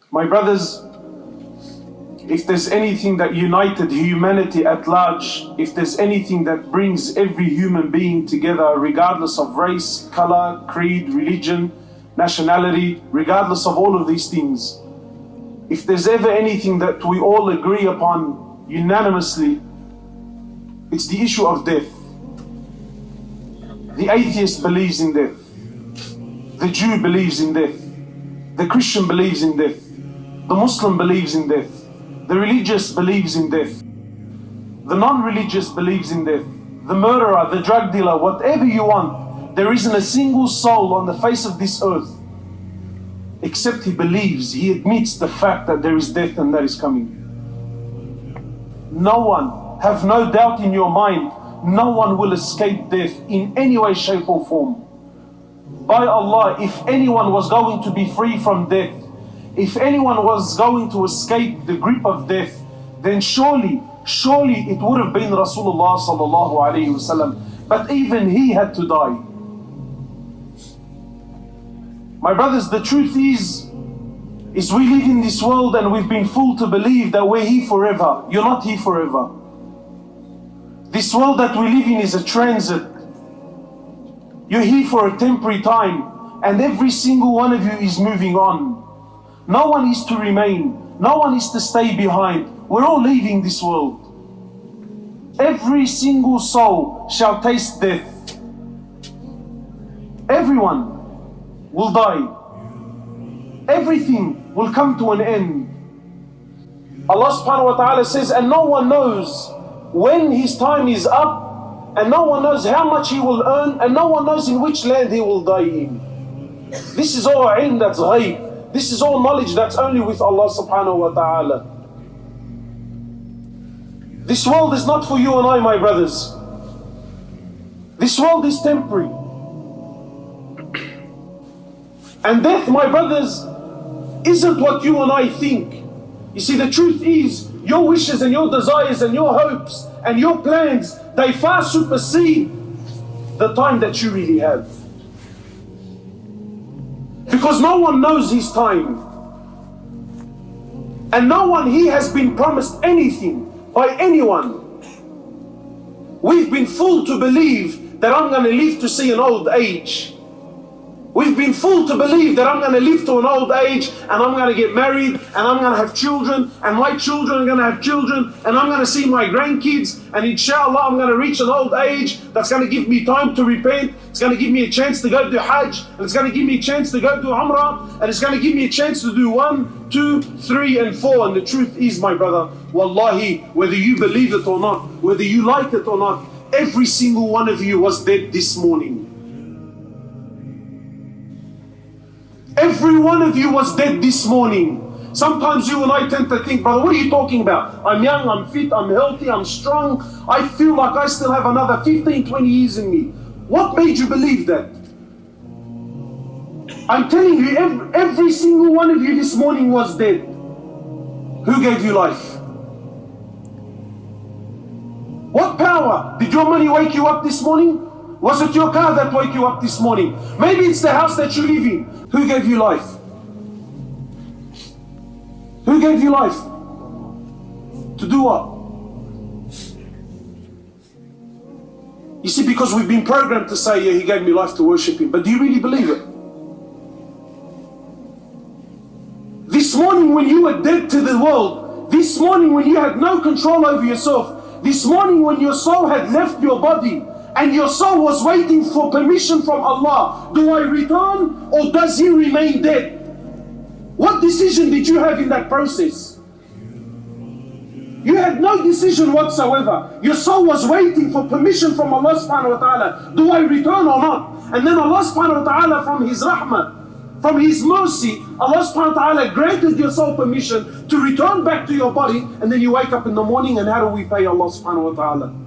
My brothers, if there's anything that united humanity at large, if there's anything that brings every human being together, regardless of race, color, creed, religion, nationality, regardless of all of these things, if there's ever anything that we all agree upon unanimously, it's the issue of death. The atheist believes in death. The Jew believes in death. The Christian believes in death. The Muslim believes in death. The religious believes in death. The non-religious believes in death. The murderer, the drug dealer, whatever you want, there isn't a single soul on the face of this earth except he believes, he admits the fact that there is death and that is coming. No one, have no doubt in your mind, no one will escape death in any way, shape or form. By Allah, if anyone was going to be free from death, if anyone was going to escape the grip of death, then surely it would have been Rasulullah sallallahu alayhi wasallam. But even he had to die. My brothers, the truth is we live in this world and we've been fooled to believe that we're here forever. You're not here forever. This world that we live in is a transit. You're here for a temporary time, and every single one of you is moving on. No one is to remain. No one is to stay behind. We're all leaving this world. Every single soul shall taste death. Everyone will die. Everything will come to an end. Allah subhanahu wa ta'ala says, and no one knows when his time is up, and no one knows how much he will earn, and no one knows in which land he will die in. This is all ilm that's ghaib. This is all knowledge that's only with Allah subhanahu wa ta'ala. This world is not for you and I, my brothers. This world is temporary. And death, my brothers, isn't what you and I think. You see, the truth is, your wishes and your desires and your hopes and your plans, they far supersede the time that you really have. Because no one knows his time. And no one here has been promised anything by anyone. We've been fooled to believe that I'm going to live to see an old age. We've been fooled to believe that I'm going to live to an old age and I'm going to get married and I'm going to have children and my children are going to have children and I'm going to see my grandkids and inshallah I'm going to reach an old age that's going to give me time to repent. It's going to give me a chance to go to Hajj, and it's going to give me a chance to go to Umrah, and it's going to give me a chance to do 1, 2, 3 and 4. And the truth is, my brother, wallahi, whether you believe it or not, whether you like it or not, every single one of you was dead this morning. Every one of you was dead this morning. Sometimes you and I tend to think, brother, what are you talking about? I'm young, I'm fit, I'm healthy, I'm strong. I feel like I still have another 15, 20 years in me. What made you believe that? I'm telling you, every single one of you this morning was dead. Who gave you life? What power? Did your money wake you up this morning? Was it your car that woke you up this morning? Maybe it's the house that you live in. Who gave you life? Who gave you life? To do what? You see, because we've been programmed to say, yeah, he gave me life to worship him. But do you really believe it? This morning when you were dead to the world, this morning when you had no control over yourself, this morning when your soul had left your body, and your soul was waiting for permission from Allah, do I return or does he remain dead? What decision did you have in that process? You had no decision whatsoever. Your soul was waiting for permission from Allah subhanahu wa ta'ala. Do I return or not? And then Allah subhanahu wa ta'ala, from His rahmah, from His mercy, Allah subhanahu wa ta'ala granted your soul permission to return back to your body, and then you wake up in the morning, and how do we pay Allah subhanahu wa ta'ala?